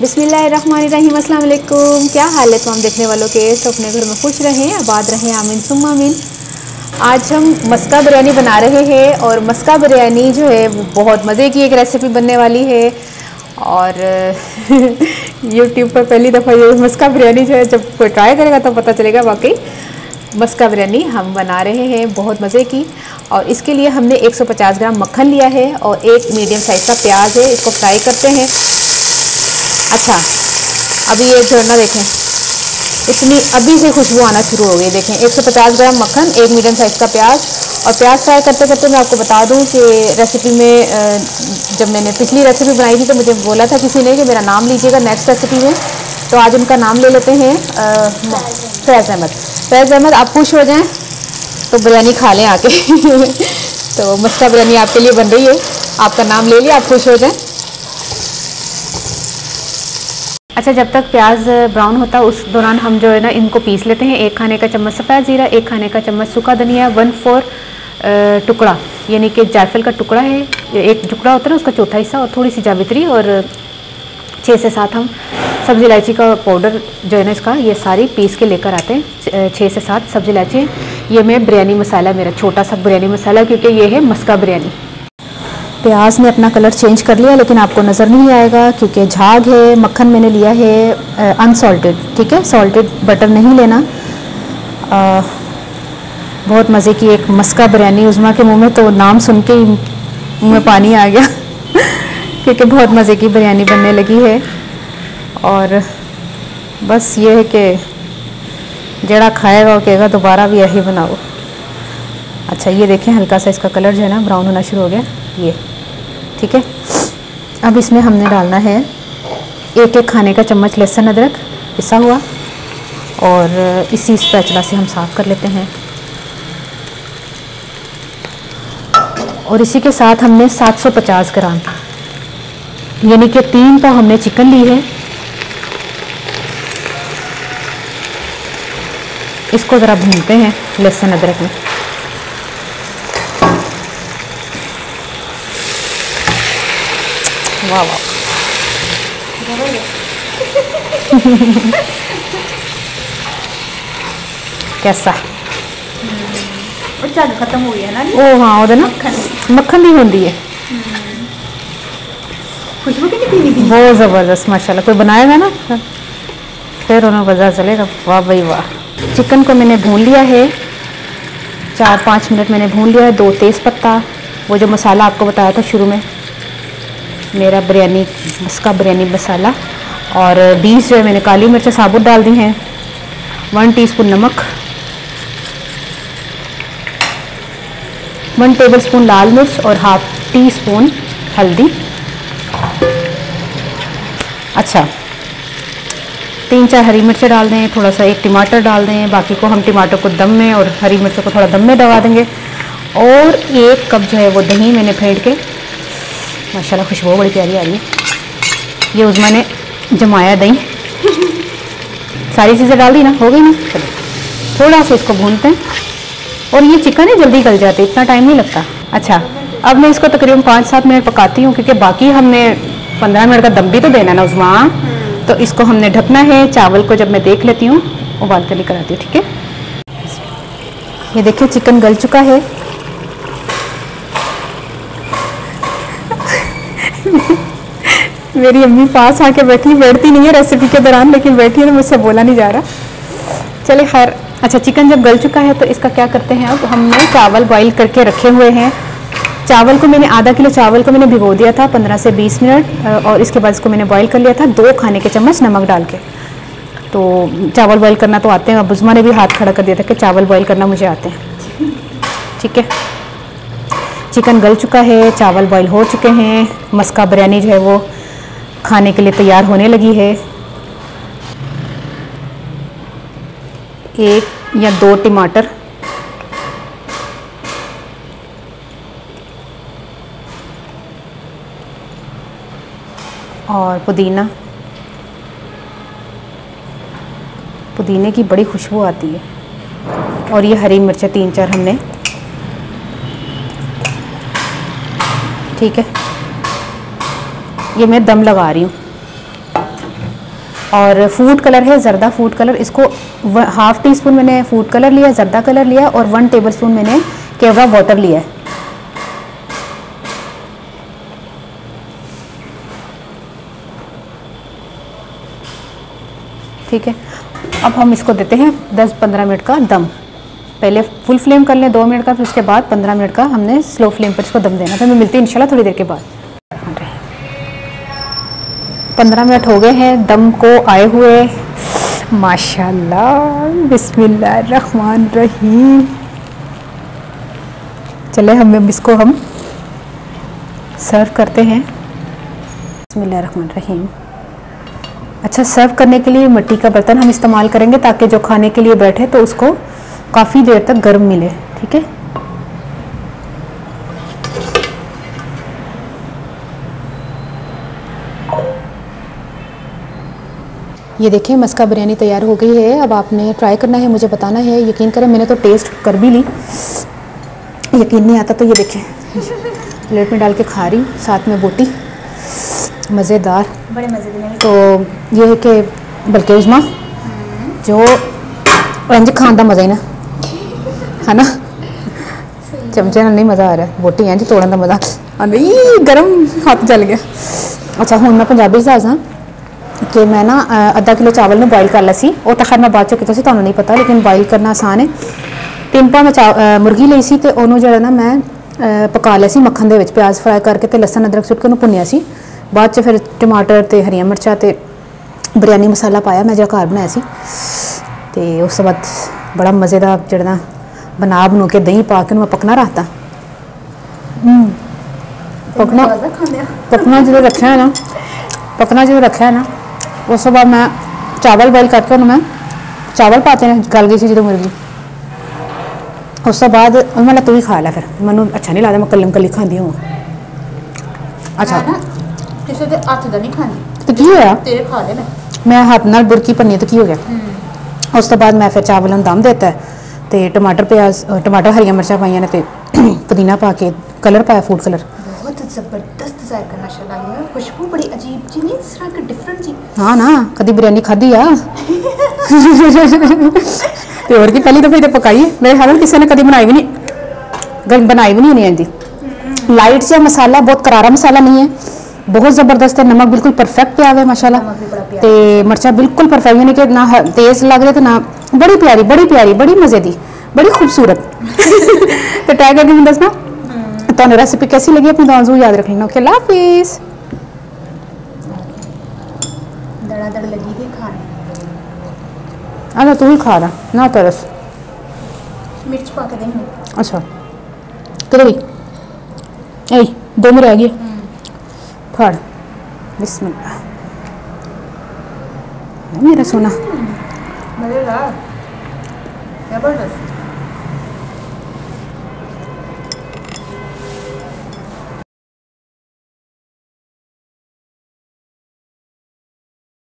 बिस्मिल्लाहिर्रहमानिर्रहीम, अस्सलाम वालेकुम। क्या हाल है तमाम देखने वालों के? तो अपने घर में खुश रहें, आबाद रहें, आमीन सुम्मा आमीन। आज हम मस्का बिरयानी बना रहे हैं और मस्का बिरयानी जो है वो बहुत मज़े की एक रेसिपी बनने वाली है। और यूट्यूब पर पहली दफ़ा ये मस्का बिरयानी जो है जब कोई ट्राई करेगा तो पता चलेगा वाकई मस्का बिरयानी हम बना रहे हैं बहुत मज़े की। और इसके लिए हमने 150 ग्राम मक्खन लिया है और एक मीडियम साइज़ का प्याज है, इसको फ्राई करते हैं। अच्छा, अभी ये झड़ना देखें, इतनी अभी से खुशबू आना शुरू हो गई। देखें 150 ग्राम मक्खन, एक मीडियम साइज़ का प्याज। और प्याज फ्राई करते करते मैं आपको बता दूं कि रेसिपी में जब मैंने पिछली रेसिपी बनाई थी तो मुझे बोला था किसी ने कि मेरा नाम लीजिएगा नेक्स्ट रेसिपी में, तो आज उनका नाम ले लेते हैं। फैज़ अहमद। फैज़ अहमद, आप खुश हो जाएं तो बिरयानी खा लें आके। तो मस्का बिरयानी आपके लिए बन रही है, आपका नाम ले लिया, आप खुश हो जाएं। अच्छा, जब तक प्याज ब्राउन होता है उस दौरान हम जो है ना इनको पीस लेते हैं। 1 खाने का चम्मच सफ़ेद ज़ीरा, 1 खाने का चम्मच सूखा धनिया, 1/4 टुकड़ा यानी कि जायफल का टुकड़ा है, एक टुकड़ा होता है ना उसका चौथा हिस्सा, और थोड़ी सी जावित्री, और 6 से 7 हम सब्ज़ी इलायची का पाउडर जो है ना इसका, ये सारी पीस के लेकर आते हैं। 6 से 7 सब्ज़ी इलायची। ये मैं बिरयानी मसाला, मेरा छोटा सा बिरयानी मसाला, क्योंकि ये है मस्का बिरयानी। प्याज ने अपना कलर चेंज कर लिया लेकिन आपको नज़र नहीं आएगा क्योंकि झाग है। मक्खन मैंने लिया है अनसॉल्टेड, ठीक है, सॉल्टेड बटर नहीं लेना। बहुत मज़े की एक मस्का बिरयानी। उज़मा के मुंह में तो नाम सुन के ही मुंह में पानी आ गया क्योंकि बहुत मज़े की बिरयानी बनने लगी है। और बस ये है कि जड़ा खाएगा वो कहेगा दोबारा भी यही बनाओ। अच्छा, ये देखें हल्का सा इसका कलर जो है ना ब्राउन होना शुरू हो गया, ये ठीक है। अब इसमें हमने डालना है 1-1 खाने का चम्मच लहसुन अदरक पिसा हुआ, और इसी स्पैचुला से हम साफ़ कर लेते हैं। और इसी के साथ हमने 750 ग्राम यानी कि 3 पाव हमने चिकन ली है। इसको ज़रा भूनते हैं लहसुन अदरक में। वाह वाह कैसा खत्म हो गया ना। ओ हाँ, वो ना मक्खन भी होती है, खुशबू कितनी पीनी थी, बहुत ज़बरदस्त माशाल्लाह। कोई बनाएगा ना फिर उन्हें पता चलेगा। वाह भाई वाह। चिकन को मैंने भून लिया है, 4-5 मिनट मैंने भून लिया है। 2 तेज़पत्ता, वो जो मसाला आपको बताया था शुरू में, मेरा बिरयानी मस्का बिरयानी मसाला, और 20 जो है मैंने काली मिर्च साबुत डाल दी हैं। 1 टीस्पून नमक, 1 टेबलस्पून लाल मिर्च और 1/2 टीस्पून हल्दी। अच्छा, 3-4 हरी मिर्चें डाल दें, थोड़ा सा 1 टमाटर डाल दें। बाकी को हम टमाटर को दम में और हरी मिर्चों को थोड़ा दम में दबा देंगे। और 1 कप जो है वो दही मैंने फेंट के, माशाल्लाह खुशबू बड़ी प्यारी आ रही है। ये उज़मा ने जमाया दही, सारी चीज़ें डाल दी ना, हो गई ना। चलो थोड़ा सा इसको भूनते हैं। और ये चिकन है जल्दी गल जाती है, इतना टाइम नहीं लगता। अच्छा, अब मैं इसको तकरीबन 5-7 मिनट पकाती हूँ क्योंकि बाकी हमने 15 मिनट का दम भी तो देना ना उज़मा। तो इसको हमने ढकना है। चावल को जब मैं देख लेती हूँ उबाल कर लेकर आती हूँ, ठीक है। ये देखिए चिकन गल चुका है। मेरी अम्मी पास आके बैठी, बैठती नहीं है रेसिपी के दौरान लेकिन बैठी है तो मुझसे बोला नहीं जा रहा। चले खैर। अच्छा, चिकन जब गल चुका है तो इसका क्या करते हैं, अब हमने चावल बॉईल करके रखे हुए हैं। चावल को मैंने आधा किलो चावल को मैंने भिगो दिया था 15 से 20 मिनट, और इसके बाद इसको मैंने बॉईल कर लिया था 2 खाने के चम्मच नमक डाल के। तो चावल बॉईल करना तो आते हैं, अब उज़मा ने भी हाथ खड़ा कर दिया था कि चावल बॉईल करना मुझे आते हैं, ठीक है। चिकन गल चुका है, चावल बॉईल हो चुके हैं, मस्का बिरयानी जो है वो खाने के लिए तैयार होने लगी है। 1 या 2 टमाटर, और पुदीना। पुदीने की बड़ी खुशबू आती है। और ये हरी मिर्चें 3-4 हमने, ठीक है। ये मैं दम लगा रही हूँ। और फूड कलर है जर्दा फूड कलर, इसको हाफ टी स्पून मैंने फूड कलर लिया, जर्दा कलर लिया और 1 टेबलस्पून मैंने केवड़ा वाटर लिया है। ठीक है, अब हम इसको देते हैं 10-15 मिनट का दम। पहले फुल फ्लेम कर लें 2 मिनट का, फिर उसके बाद 15 मिनट का हमने स्लो फ्लेम पर इसको दम देना। फिर मैं मिलती हूँ इंशाल्लाह थोड़ी देर के बाद। 15 मिनट हो गए हैं दम को आए हुए, माशाल्लाह, बिस्मिल्लाहिर्रहमानिर्रहीम। चले हम इसको हम सर्व करते हैं। बिस्मिल्लाहिर्रहमानिर्रहीम। अच्छा, सर्व करने के लिए मिट्टी का बर्तन हम इस्तेमाल करेंगे ताकि जो खाने के लिए बैठे तो उसको काफ़ी देर तक गर्म मिले। ठीक है, ये देखिए मस्का बिरयानी तैयार हो गई है। अब आपने ट्राई करना है, मुझे बताना है। यकीन करें मैंने तो टेस्ट कर भी ली, यकीन नहीं आता तो ये देखें प्लेट में डाल के खा रही, साथ में बोटी, मज़ेदार, बड़े मज़े। तो ये है कि बल्कि उजमा जो इंज खान का मज़ा ही ना है ना, चमचे ना नहीं मज़ा आ रहा, बोटी इंज तोड़न का मज़ा नहीं, गर्म हाथ जल गया। अच्छा हूँ मैं पंजाबी दस हाँ कि मैं ना आधा किलो चावल ने बॉयल कर लिया सी, वो तो खैर मैं बाद चो किया तुहानू नहीं पता, लेकिन बॉयल करना आसान है। 3 पा मैं मुर्गी ली सी, तो उन्होंने जो ना मैं पका लिया सी मक्खन दे विच, प्याज फ्राई करके तो लसन अदरक सुट के उन्होंने भुनिया सी। बाद च फिर टमाटर तो हरियां मिर्चा तो बिरयानी मसाला पाया मैं जो घर बनाया सी, तो उस बाद बड़ा मज़े का जड़ा बना बनू के दही पा के मैं पकना रखता। पकना जो रखा है ना, पकना जो रखा है ना, उस बाद मैं चावल बॉयल करके उन्होंने मैं चावल पाते हैं, गल गई थी जो मुर्गी। उस बाद मैं तू ही खा ला, फिर मैं अच्छा नहीं लगता, मैं कलम कली खाती हूँ। अच्छा किसी के हाथ का नहीं खानी तो की होया, तेरे खा ले मैं हाथ नाल बुरकी भन्नी तो की हो गया। उस तो बाद मैं फिर चावलों दम देता है, तो टमाटर प्याज टमाटर हरियां मिर्चा पाइया ने, पुदीना पा के कलर पाया फूड कलर। बहुत ज़बरदस्त जायका माशाल्लाह है, खुशबू बड़ी अजीब जी नहीं, जिस तरह की डिफरेंट जी। हाँ ना, कभी बिरयानी खाधी आ तो और की पहली दफ़ा तो पकाई है, मेरे ख्याल किसी ने कभी बनाई भी नहीं, बनाई भी नहीं होनी आती। लाइट सा मसाला, बहुत करारा मसाला नहीं है, बहुत ज़बरदस्त है। नमक बिल्कुल परफेक्ट पे आवे माशाल्लाह, तो मिर्चा बिल्कुल परफेक्ट, यानी कि ना तेज़ लग रहे तो ना, बड़ी प्यारी बड़ी मज़े दी, बड़ी खूबसूरत तो ट्राई करके मैं दसना तो रेसिपी कैसी लगी, अपनी दुआ जरूर याद रख लेना। ओके, अल्लाह हाफिज़। दड़ादड़ लगी थी खाने, अच्छा तू ही खा रहा ना तरस, मिर्च पा के देंगे। अच्छा किधर गई, ऐ 2 में रह गई, फड़, बिस्मिल्लाह, मेरा सोना मज़ेदार, ज़बरदस्त।